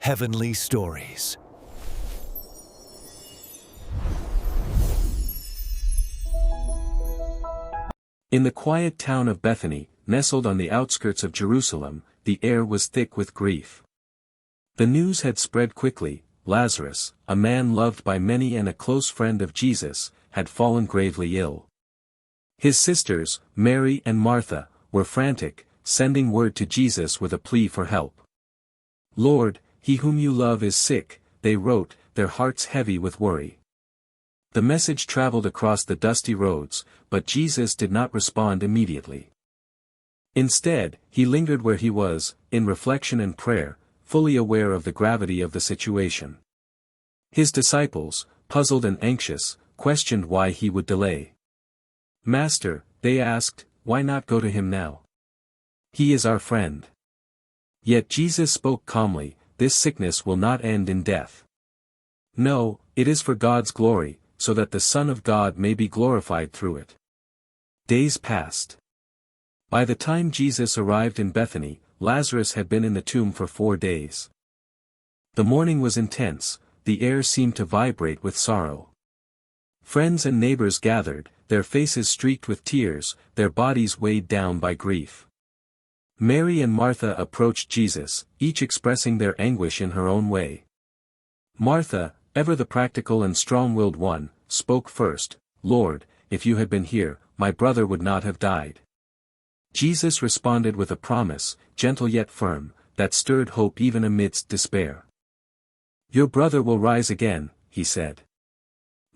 Heavenly Stories. In the quiet town of Bethany, nestled on the outskirts of Jerusalem, the air was thick with grief. The news had spread quickly. Lazarus, a man loved by many and a close friend of Jesus, had fallen gravely ill. His sisters, Mary and Martha, were frantic, sending word to Jesus with a plea for help. "Lord, he whom you love is sick," they wrote, their hearts heavy with worry. The message traveled across the dusty roads, but Jesus did not respond immediately. Instead, he lingered where he was, in reflection and prayer, fully aware of the gravity of the situation. His disciples, puzzled and anxious, questioned why he would delay. "Master," they asked, "why not go to him now? He is our friend." Yet Jesus spoke calmly, "This sickness will not end in death. No, it is for God's glory, so that the Son of God may be glorified through it." Days passed. By the time Jesus arrived in Bethany, Lazarus had been in the tomb for 4 days. The morning was intense, the air seemed to vibrate with sorrow. Friends and neighbors gathered, their faces streaked with tears, their bodies weighed down by grief. Mary and Martha approached Jesus, each expressing their anguish in her own way. Martha, ever the practical and strong-willed one, spoke first, "Lord, if you had been here, my brother would not have died." Jesus responded with a promise, gentle yet firm, that stirred hope even amidst despair. "Your brother will rise again," he said.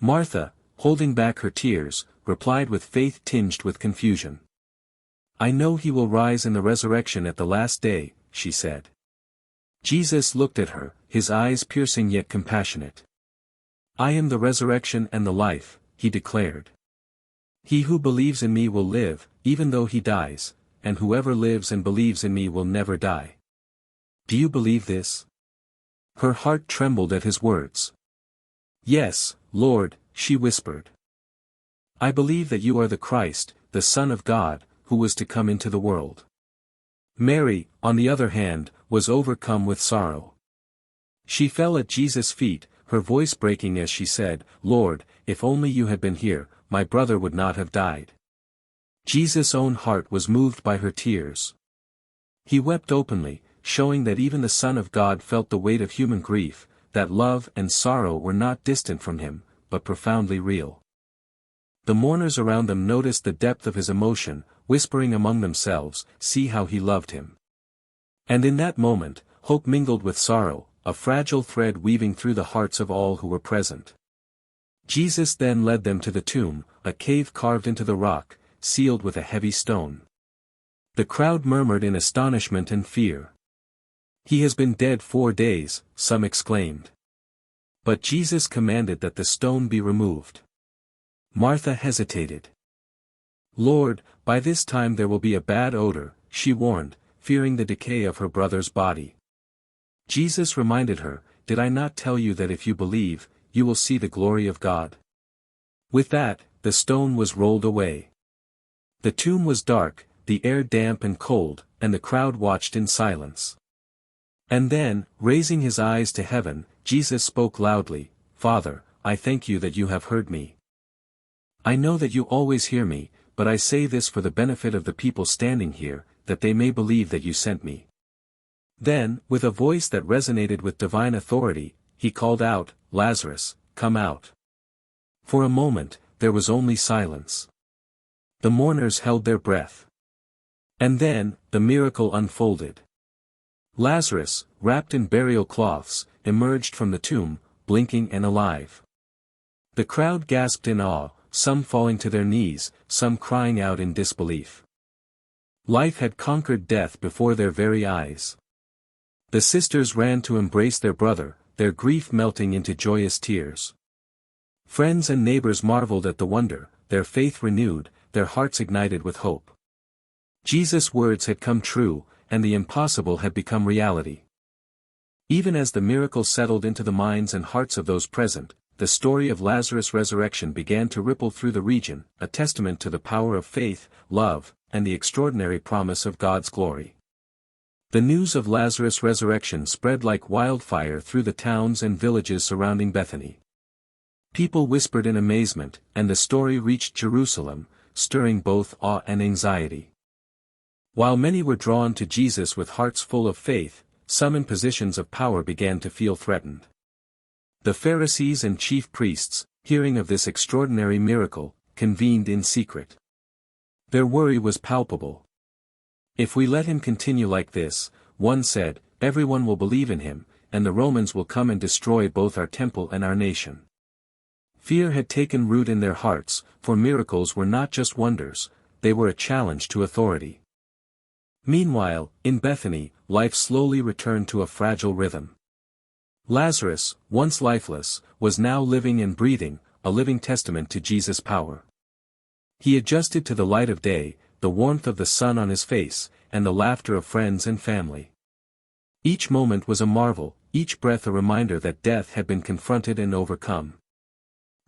Martha, holding back her tears, replied with faith tinged with confusion. "I know he will rise in the resurrection at the last day," she said. Jesus looked at her, his eyes piercing yet compassionate. "I am the resurrection and the life," he declared. "He who believes in me will live, even though he dies, and whoever lives and believes in me will never die. Do you believe this?" Her heart trembled at his words. "Yes, Lord," she whispered. "I believe that you are the Christ, the Son of God, who was to come into the world." Mary, on the other hand, was overcome with sorrow. She fell at Jesus' feet, her voice breaking as she said, "Lord, if only you had been here, my brother would not have died." Jesus' own heart was moved by her tears. He wept openly, showing that even the Son of God felt the weight of human grief, that love and sorrow were not distant from him, but profoundly real. The mourners around them noticed the depth of his emotion, whispering among themselves, "See how he loved him." And in that moment, hope mingled with sorrow, a fragile thread weaving through the hearts of all who were present. Jesus then led them to the tomb, a cave carved into the rock, sealed with a heavy stone. The crowd murmured in astonishment and fear. "He has been dead 4 days," some exclaimed. But Jesus commanded that the stone be removed. Martha hesitated. "Lord, by this time there will be a bad odor," she warned, fearing the decay of her brother's body. Jesus reminded her, "Did I not tell you that if you believe, you will see the glory of God?" With that, the stone was rolled away. The tomb was dark, the air damp and cold, and the crowd watched in silence. And then, raising his eyes to heaven, Jesus spoke loudly, "Father, I thank you that you have heard me. I know that you always hear me, but I say this for the benefit of the people standing here, that they may believe that you sent me." Then, with a voice that resonated with divine authority, he called out, "Lazarus, come out." For a moment, there was only silence. The mourners held their breath. And then, the miracle unfolded. Lazarus, wrapped in burial cloths, emerged from the tomb, blinking and alive. The crowd gasped in awe, some falling to their knees, some crying out in disbelief. Life had conquered death before their very eyes. The sisters ran to embrace their brother, their grief melting into joyous tears. Friends and neighbors marveled at the wonder, their faith renewed, their hearts ignited with hope. Jesus' words had come true, and the impossible had become reality. Even as the miracle settled into the minds and hearts of those present, the story of Lazarus' resurrection began to ripple through the region, a testament to the power of faith, love, and the extraordinary promise of God's glory. The news of Lazarus' resurrection spread like wildfire through the towns and villages surrounding Bethany. People whispered in amazement, and the story reached Jerusalem, stirring both awe and anxiety. While many were drawn to Jesus with hearts full of faith, some in positions of power began to feel threatened. The Pharisees and chief priests, hearing of this extraordinary miracle, convened in secret. Their worry was palpable. "If we let him continue like this," one said, "everyone will believe in him, and the Romans will come and destroy both our temple and our nation." Fear had taken root in their hearts, for miracles were not just wonders, they were a challenge to authority. Meanwhile, in Bethany, life slowly returned to a fragile rhythm. Lazarus, once lifeless, was now living and breathing, a living testament to Jesus' power. He adjusted to the light of day, the warmth of the sun on his face, and the laughter of friends and family. Each moment was a marvel, each breath a reminder that death had been confronted and overcome.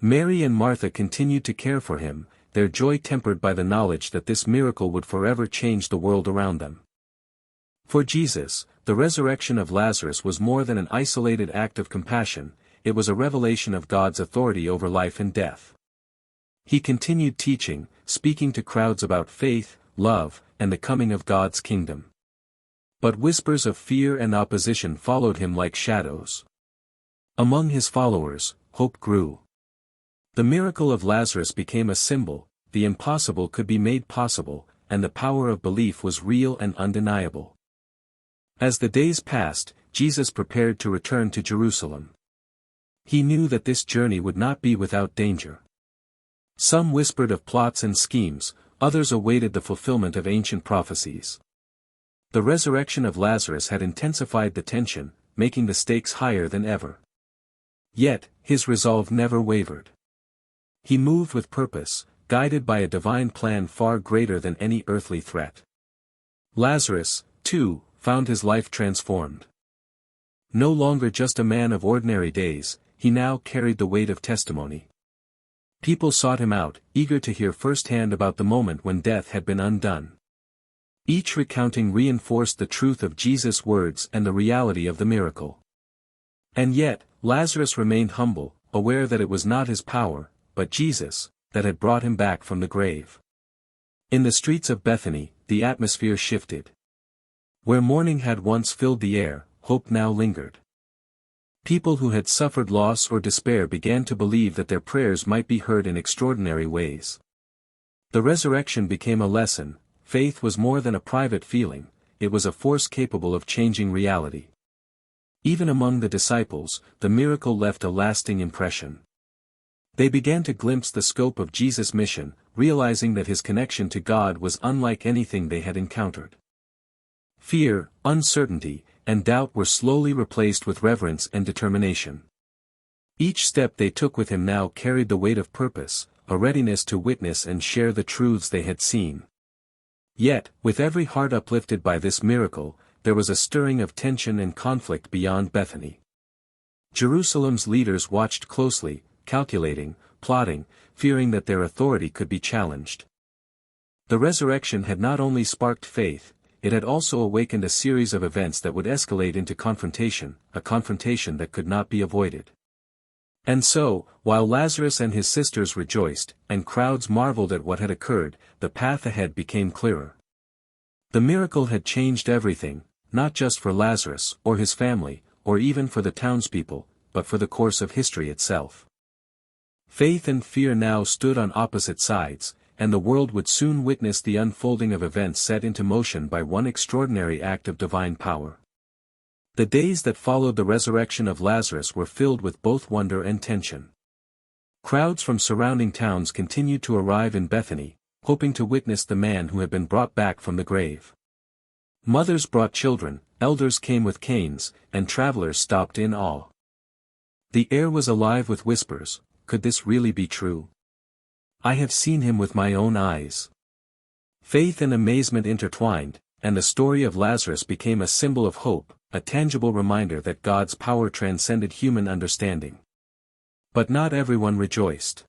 Mary and Martha continued to care for him, their joy tempered by the knowledge that this miracle would forever change the world around them. For Jesus, the resurrection of Lazarus was more than an isolated act of compassion, it was a revelation of God's authority over life and death. He continued teaching, speaking to crowds about faith, love, and the coming of God's kingdom. But whispers of fear and opposition followed him like shadows. Among his followers, hope grew. The miracle of Lazarus became a symbol, the impossible could be made possible, and the power of belief was real and undeniable. As the days passed, Jesus prepared to return to Jerusalem. He knew that this journey would not be without danger. Some whispered of plots and schemes, others awaited the fulfillment of ancient prophecies. The resurrection of Lazarus had intensified the tension, making the stakes higher than ever. Yet, his resolve never wavered. He moved with purpose, guided by a divine plan far greater than any earthly threat. Lazarus, too, found his life transformed. No longer just a man of ordinary days, he now carried the weight of testimony. People sought him out, eager to hear firsthand about the moment when death had been undone. Each recounting reinforced the truth of Jesus' words and the reality of the miracle. And yet, Lazarus remained humble, aware that it was not his power, but Jesus, that had brought him back from the grave. In the streets of Bethany, the atmosphere shifted. Where mourning had once filled the air, hope now lingered. People who had suffered loss or despair began to believe that their prayers might be heard in extraordinary ways. The resurrection became a lesson, faith was more than a private feeling, it was a force capable of changing reality. Even among the disciples, the miracle left a lasting impression. They began to glimpse the scope of Jesus' mission, realizing that his connection to God was unlike anything they had encountered. Fear, uncertainty, and doubt were slowly replaced with reverence and determination. Each step they took with him now carried the weight of purpose, a readiness to witness and share the truths they had seen. Yet, with every heart uplifted by this miracle, there was a stirring of tension and conflict beyond Bethany. Jerusalem's leaders watched closely, calculating, plotting, fearing that their authority could be challenged. The resurrection had not only sparked faith, it had also awakened a series of events that would escalate into confrontation, a confrontation that could not be avoided. And so, while Lazarus and his sisters rejoiced, and crowds marveled at what had occurred, the path ahead became clearer. The miracle had changed everything, not just for Lazarus or his family, or even for the townspeople, but for the course of history itself. Faith and fear now stood on opposite sides, and the world would soon witness the unfolding of events set into motion by one extraordinary act of divine power. The days that followed the resurrection of Lazarus were filled with both wonder and tension. Crowds from surrounding towns continued to arrive in Bethany, hoping to witness the man who had been brought back from the grave. Mothers brought children, elders came with canes, and travelers stopped in awe. The air was alive with whispers, could this really be true? I have seen him with my own eyes. Faith and amazement intertwined, and the story of Lazarus became a symbol of hope, a tangible reminder that God's power transcended human understanding. But not everyone rejoiced.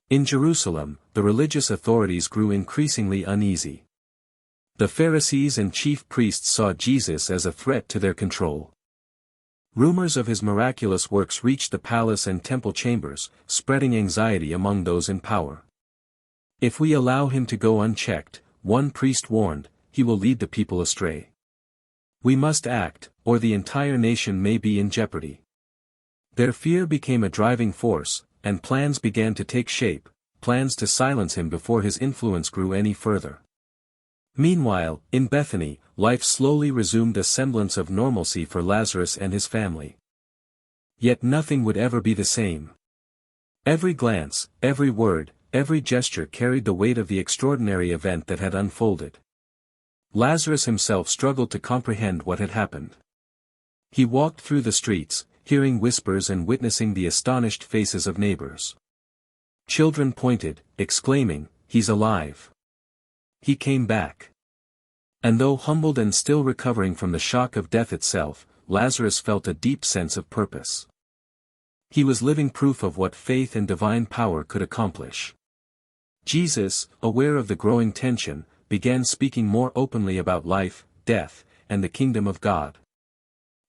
In Jerusalem, the religious authorities grew increasingly uneasy. The Pharisees and chief priests saw Jesus as a threat to their control. Rumors of his miraculous works reached the palace and temple chambers, spreading anxiety among those in power. "If we allow him to go unchecked," one priest warned, "he will lead the people astray. We must act, or the entire nation may be in jeopardy." Their fear became a driving force, and plans began to take shape, plans to silence him before his influence grew any further. Meanwhile, in Bethany, life slowly resumed a semblance of normalcy for Lazarus and his family. Yet nothing would ever be the same. Every glance, every word, every gesture carried the weight of the extraordinary event that had unfolded. Lazarus himself struggled to comprehend what had happened. He walked through the streets, hearing whispers and witnessing the astonished faces of neighbors. Children pointed, exclaiming, "He's alive. He came back." And though humbled and still recovering from the shock of death itself, Lazarus felt a deep sense of purpose. He was living proof of what faith and divine power could accomplish. Jesus, aware of the growing tension, began speaking more openly about life, death, and the kingdom of God.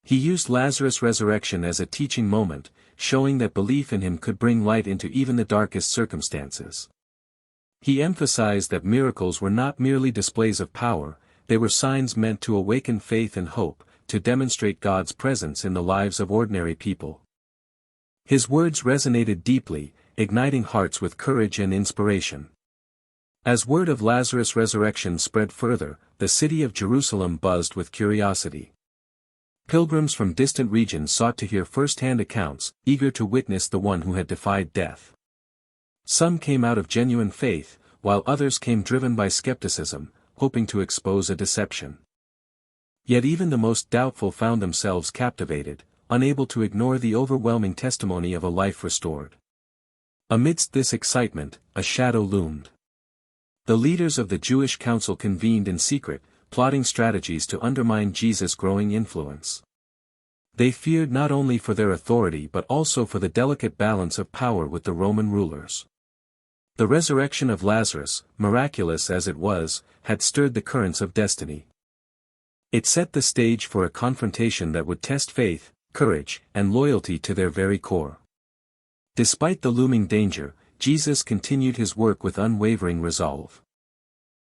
He used Lazarus' resurrection as a teaching moment, showing that belief in him could bring light into even the darkest circumstances. He emphasized that miracles were not merely displays of power, they were signs meant to awaken faith and hope, to demonstrate God's presence in the lives of ordinary people. His words resonated deeply, igniting hearts with courage and inspiration. As word of Lazarus' resurrection spread further, the city of Jerusalem buzzed with curiosity. Pilgrims from distant regions sought to hear first-hand accounts, eager to witness the one who had defied death. Some came out of genuine faith, while others came driven by skepticism, hoping to expose a deception. Yet even the most doubtful found themselves captivated, unable to ignore the overwhelming testimony of a life restored. Amidst this excitement, a shadow loomed. The leaders of the Jewish council convened in secret, plotting strategies to undermine Jesus' growing influence. They feared not only for their authority but also for the delicate balance of power with the Roman rulers. The resurrection of Lazarus, miraculous as it was, had stirred the currents of destiny. It set the stage for a confrontation that would test faith, courage, and loyalty to their very core. Despite the looming danger, Jesus continued his work with unwavering resolve.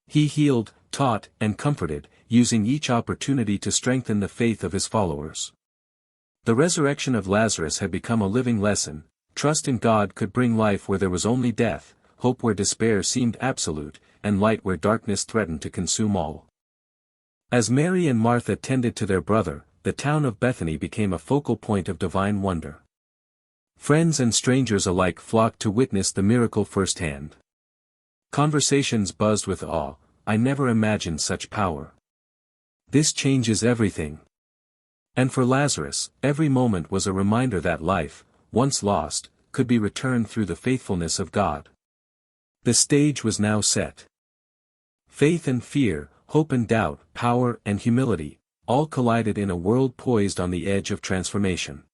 He healed, taught, and comforted, using each opportunity to strengthen the faith of his followers. The resurrection of Lazarus had become a living lesson. Trust in God could bring life where there was only death, hope where despair seemed absolute, and light where darkness threatened to consume all. As Mary and Martha tended to their brother, the town of Bethany became a focal point of divine wonder. Friends and strangers alike flocked to witness the miracle firsthand. Conversations buzzed with awe. "I never imagined such power. This changes everything." And for Lazarus, every moment was a reminder that life, once lost, could be returned through the faithfulness of God. The stage was now set. Faith and fear, hope and doubt, power and humility, all collided in a world poised on the edge of transformation.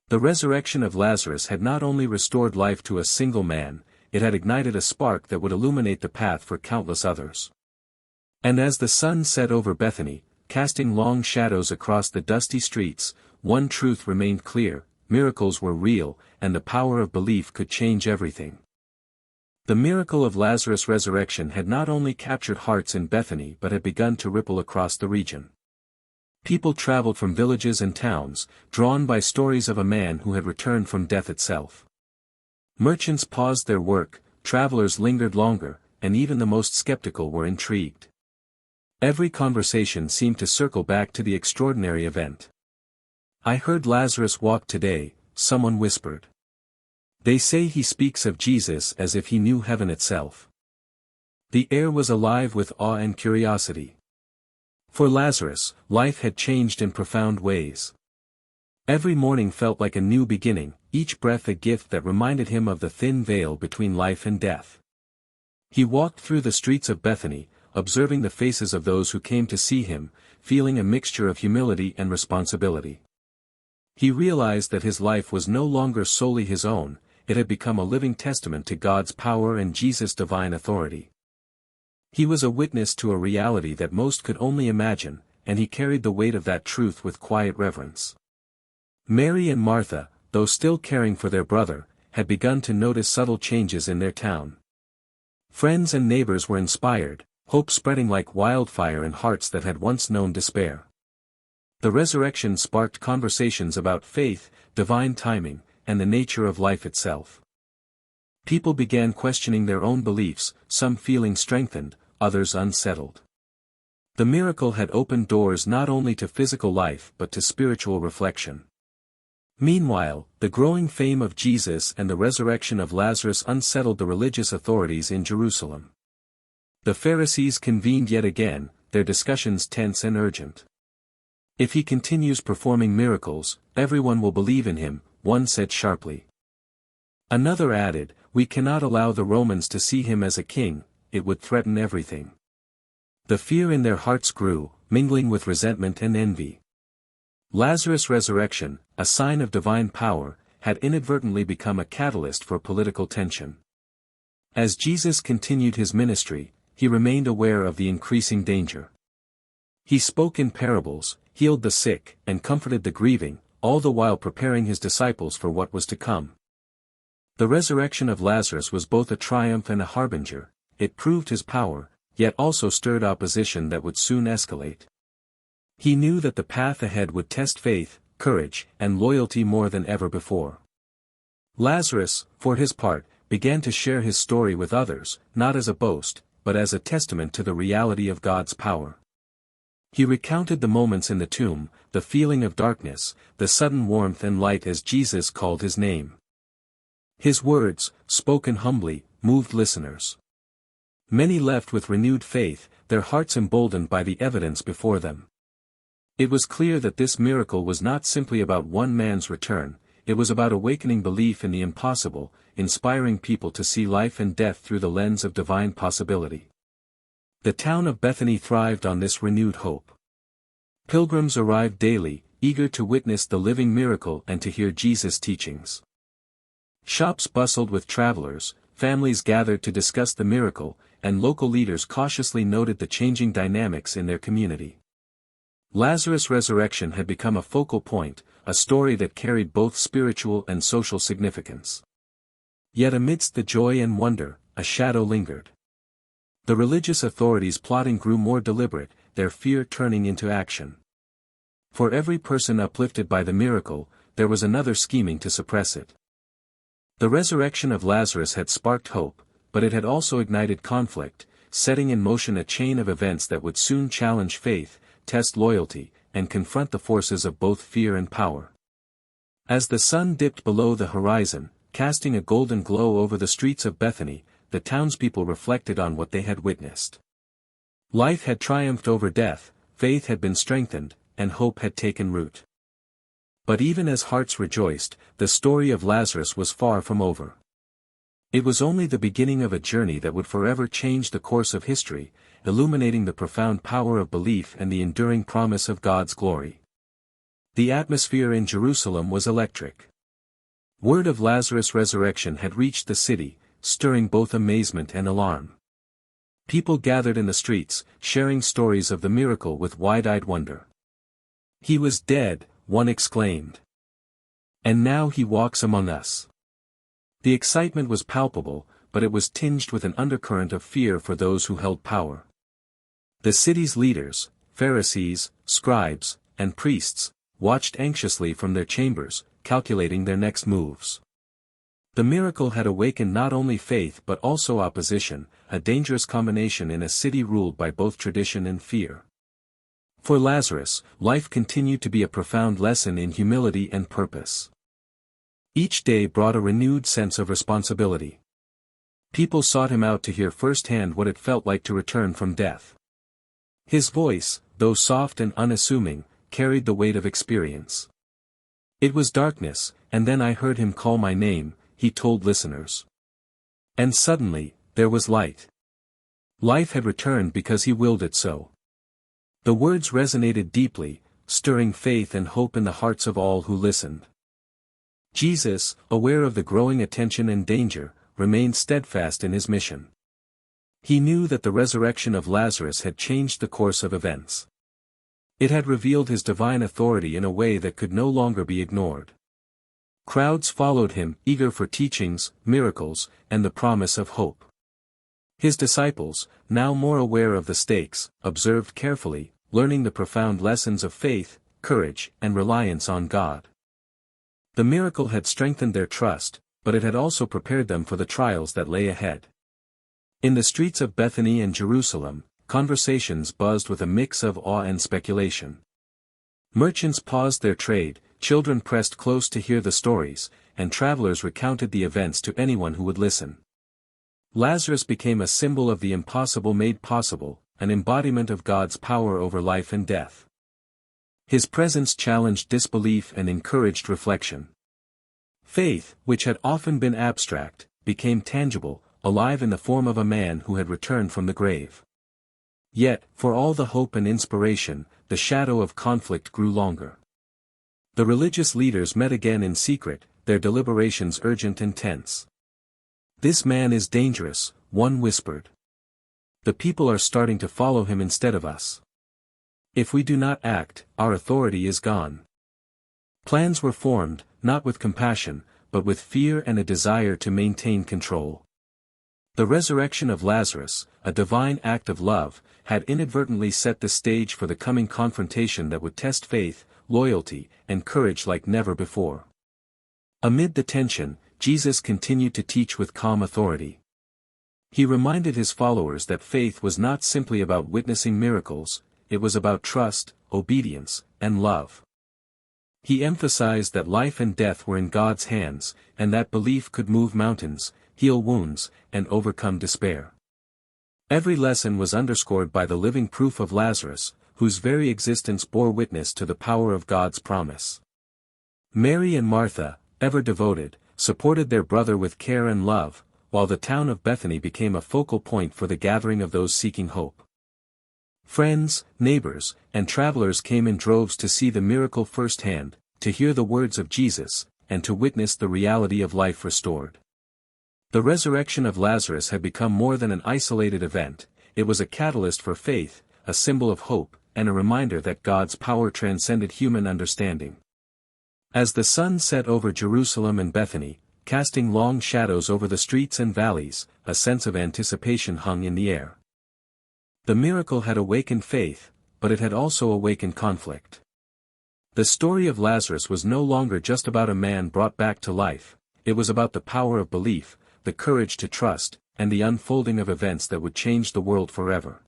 The resurrection of Lazarus had not only restored life to a single man, it had ignited a spark that would illuminate the path for countless others. And as the sun set over Bethany, casting long shadows across the dusty streets, one truth remained clear: miracles were real, and the power of belief could change everything. The miracle of Lazarus' resurrection had not only captured hearts in Bethany but had begun to ripple across the region. People traveled from villages and towns, drawn by stories of a man who had returned from death itself. Merchants paused their work, travelers lingered longer, and even the most skeptical were intrigued. Every conversation seemed to circle back to the extraordinary event. "I heard Lazarus walk today," someone whispered. "They say he speaks of Jesus as if he knew heaven itself." The air was alive with awe and curiosity. For Lazarus, life had changed in profound ways. Every morning felt like a new beginning, each breath a gift that reminded him of the thin veil between life and death. He walked through the streets of Bethany, observing the faces of those who came to see him, feeling a mixture of humility and responsibility. He realized that his life was no longer solely his own, it had become a living testament to God's power and Jesus' divine authority. He was a witness to a reality that most could only imagine, and he carried the weight of that truth with quiet reverence. Mary and Martha, though still caring for their brother, had begun to notice subtle changes in their town. Friends and neighbors were inspired, hope spreading like wildfire in hearts that had once known despair. The resurrection sparked conversations about faith, divine timing, and the nature of life itself. People began questioning their own beliefs, some feeling strengthened, others unsettled. The miracle had opened doors not only to physical life but to spiritual reflection. Meanwhile, the growing fame of Jesus and the resurrection of Lazarus unsettled the religious authorities in Jerusalem. The Pharisees convened yet again, their discussions tense and urgent. "If he continues performing miracles, everyone will believe in him," one said sharply. Another added, "We cannot allow the Romans to see him as a king, it would threaten everything." The fear in their hearts grew, mingling with resentment and envy. Lazarus' resurrection, a sign of divine power, had inadvertently become a catalyst for political tension. As Jesus continued his ministry, he remained aware of the increasing danger. He spoke in parables, healed the sick, and comforted the grieving, all the while preparing his disciples for what was to come. The resurrection of Lazarus was both a triumph and a harbinger. It proved his power, yet also stirred opposition that would soon escalate. He knew that the path ahead would test faith, courage, and loyalty more than ever before. Lazarus, for his part, began to share his story with others, not as a boast, but as a testament to the reality of God's power. He recounted the moments in the tomb, the feeling of darkness, the sudden warmth and light as Jesus called his name. His words, spoken humbly, moved listeners. Many left with renewed faith, their hearts emboldened by the evidence before them. It was clear that this miracle was not simply about one man's return, it was about awakening belief in the impossible, inspiring people to see life and death through the lens of divine possibility. The town of Bethany thrived on this renewed hope. Pilgrims arrived daily, eager to witness the living miracle and to hear Jesus' teachings. Shops bustled with travelers, families gathered to discuss the miracle, and local leaders cautiously noted the changing dynamics in their community. Lazarus' resurrection had become a focal point, a story that carried both spiritual and social significance. Yet amidst the joy and wonder, a shadow lingered. The religious authorities' plotting grew more deliberate, their fear turning into action. For every person uplifted by the miracle, there was another scheming to suppress it. The resurrection of Lazarus had sparked hope, but it had also ignited conflict, setting in motion a chain of events that would soon challenge faith, test loyalty, and confront the forces of both fear and power. As the sun dipped below the horizon, casting a golden glow over the streets of Bethany, the townspeople reflected on what they had witnessed. Life had triumphed over death, faith had been strengthened, and hope had taken root. But even as hearts rejoiced, the story of Lazarus was far from over. It was only the beginning of a journey that would forever change the course of history, illuminating the profound power of belief and the enduring promise of God's glory. The atmosphere in Jerusalem was electric. Word of Lazarus' resurrection had reached the city, stirring both amazement and alarm. People gathered in the streets, sharing stories of the miracle with wide-eyed wonder. "He was dead," one exclaimed. "And now he walks among us." The excitement was palpable, but it was tinged with an undercurrent of fear for those who held power. The city's leaders, Pharisees, scribes, and priests, watched anxiously from their chambers, calculating their next moves. The miracle had awakened not only faith but also opposition, a dangerous combination in a city ruled by both tradition and fear. For Lazarus, life continued to be a profound lesson in humility and purpose. Each day brought a renewed sense of responsibility. People sought him out to hear firsthand what it felt like to return from death. His voice, though soft and unassuming, carried the weight of experience. "It was darkness, and then I heard him call my name," he told listeners. "And suddenly, there was light. Life had returned because he willed it so." The words resonated deeply, stirring faith and hope in the hearts of all who listened. Jesus, aware of the growing attention and danger, remained steadfast in his mission. He knew that the resurrection of Lazarus had changed the course of events. It had revealed his divine authority in a way that could no longer be ignored. Crowds followed him, eager for teachings, miracles, and the promise of hope. His disciples, now more aware of the stakes, observed carefully, learning the profound lessons of faith, courage, and reliance on God. The miracle had strengthened their trust, but it had also prepared them for the trials that lay ahead. In the streets of Bethany and Jerusalem, conversations buzzed with a mix of awe and speculation. Merchants paused their trade, children pressed close to hear the stories, and travelers recounted the events to anyone who would listen. Lazarus became a symbol of the impossible made possible, an embodiment of God's power over life and death. His presence challenged disbelief and encouraged reflection. Faith, which had often been abstract, became tangible, alive in the form of a man who had returned from the grave. Yet, for all the hope and inspiration, the shadow of conflict grew longer. The religious leaders met again in secret, their deliberations urgent and tense. "This man is dangerous," one whispered. "The people are starting to follow him instead of us. If we do not act, our authority is gone." Plans were formed, not with compassion, but with fear and a desire to maintain control. The resurrection of Lazarus, a divine act of love, had inadvertently set the stage for the coming confrontation that would test faith, loyalty, and courage like never before. Amid the tension, Jesus continued to teach with calm authority. He reminded his followers that faith was not simply about witnessing miracles, it was about trust, obedience, and love. He emphasized that life and death were in God's hands, and that belief could move mountains, heal wounds, and overcome despair. Every lesson was underscored by the living proof of Lazarus, whose very existence bore witness to the power of God's promise. Mary and Martha, ever devoted, supported their brother with care and love, while the town of Bethany became a focal point for the gathering of those seeking hope. Friends, neighbors, and travelers came in droves to see the miracle firsthand, to hear the words of Jesus, and to witness the reality of life restored. The resurrection of Lazarus had become more than an isolated event, it was a catalyst for faith, a symbol of hope, and a reminder that God's power transcended human understanding. As the sun set over Jerusalem and Bethany, casting long shadows over the streets and valleys, a sense of anticipation hung in the air. The miracle had awakened faith, but it had also awakened conflict. The story of Lazarus was no longer just about a man brought back to life, it was about the power of belief, the courage to trust, and the unfolding of events that would change the world forever.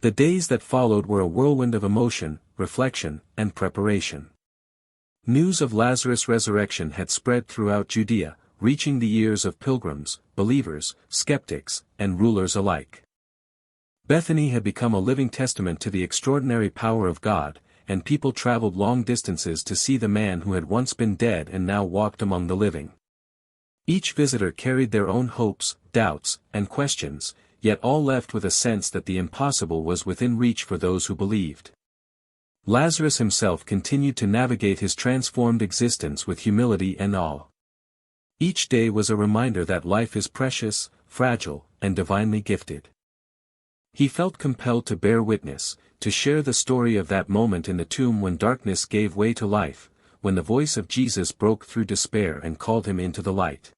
The days that followed were a whirlwind of emotion, reflection, and preparation. News of Lazarus' resurrection had spread throughout Judea, reaching the ears of pilgrims, believers, skeptics, and rulers alike. Bethany had become a living testament to the extraordinary power of God, and people traveled long distances to see the man who had once been dead and now walked among the living. Each visitor carried their own hopes, doubts, and questions, yet all left with a sense that the impossible was within reach for those who believed. Lazarus himself continued to navigate his transformed existence with humility and awe. Each day was a reminder that life is precious, fragile, and divinely gifted. He felt compelled to bear witness, to share the story of that moment in the tomb when darkness gave way to life, when the voice of Jesus broke through despair and called him into the light.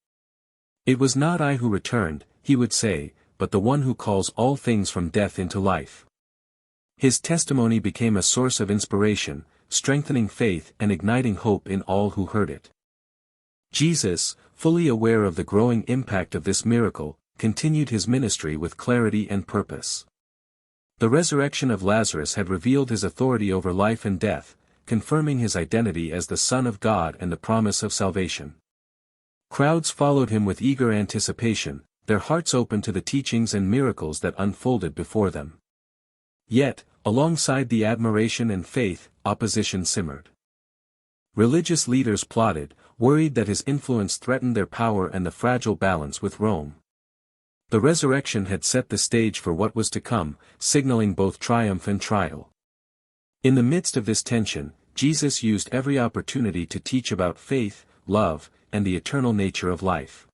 "It was not I who returned," he would say, "but the one who calls all things from death into life." His testimony became a source of inspiration, strengthening faith and igniting hope in all who heard it. Jesus, fully aware of the growing impact of this miracle, continued his ministry with clarity and purpose. The resurrection of Lazarus had revealed his authority over life and death, confirming his identity as the Son of God and the promise of salvation. Crowds followed him with eager anticipation, their hearts open to the teachings and miracles that unfolded before them. Yet, alongside the admiration and faith, opposition simmered. Religious leaders plotted, worried that his influence threatened their power and the fragile balance with Rome. The resurrection had set the stage for what was to come, signaling both triumph and trial. In the midst of this tension, Jesus used every opportunity to teach about faith, love, and the eternal nature of life.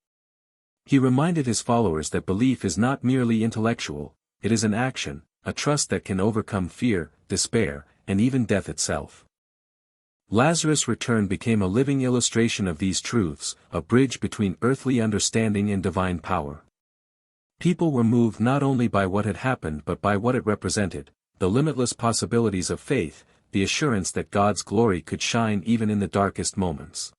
He reminded his followers that belief is not merely intellectual, it is an action, a trust that can overcome fear, despair, and even death itself. Lazarus' return became a living illustration of these truths, a bridge between earthly understanding and divine power. People were moved not only by what had happened but by what it represented, the limitless possibilities of faith, the assurance that God's glory could shine even in the darkest moments.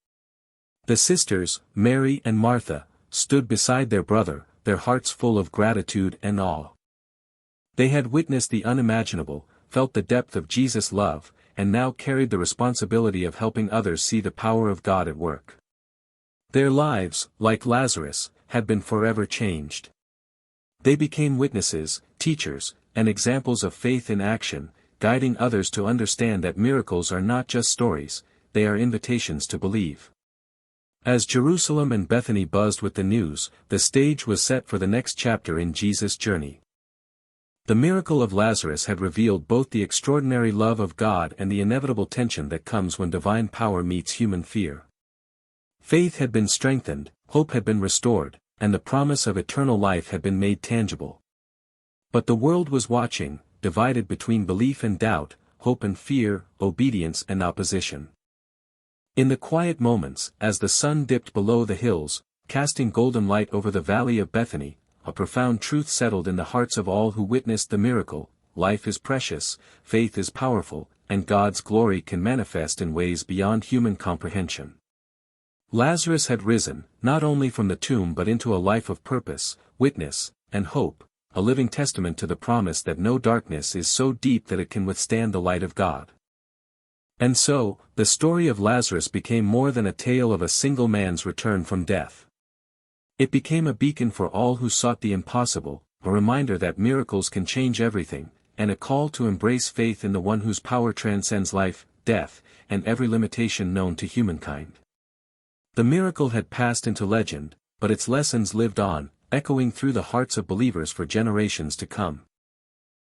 The sisters, Mary and Martha, stood beside their brother, their hearts full of gratitude and awe. They had witnessed the unimaginable, felt the depth of Jesus' love, and now carried the responsibility of helping others see the power of God at work. Their lives, like Lazarus, had been forever changed. They became witnesses, teachers, and examples of faith in action, guiding others to understand that miracles are not just stories, they are invitations to believe. As Jerusalem and Bethany buzzed with the news, the stage was set for the next chapter in Jesus' journey. The miracle of Lazarus had revealed both the extraordinary love of God and the inevitable tension that comes when divine power meets human fear. Faith had been strengthened, hope had been restored, and the promise of eternal life had been made tangible. But the world was watching, divided between belief and doubt, hope and fear, obedience and opposition. In the quiet moments, as the sun dipped below the hills, casting golden light over the valley of Bethany, a profound truth settled in the hearts of all who witnessed the miracle: life is precious, faith is powerful, and God's glory can manifest in ways beyond human comprehension. Lazarus had risen, not only from the tomb but into a life of purpose, witness, and hope, a living testament to the promise that no darkness is so deep that it can withstand the light of God. And so, the story of Lazarus became more than a tale of a single man's return from death. It became a beacon for all who sought the impossible, a reminder that miracles can change everything, and a call to embrace faith in the one whose power transcends life, death, and every limitation known to humankind. The miracle had passed into legend, but its lessons lived on, echoing through the hearts of believers for generations to come.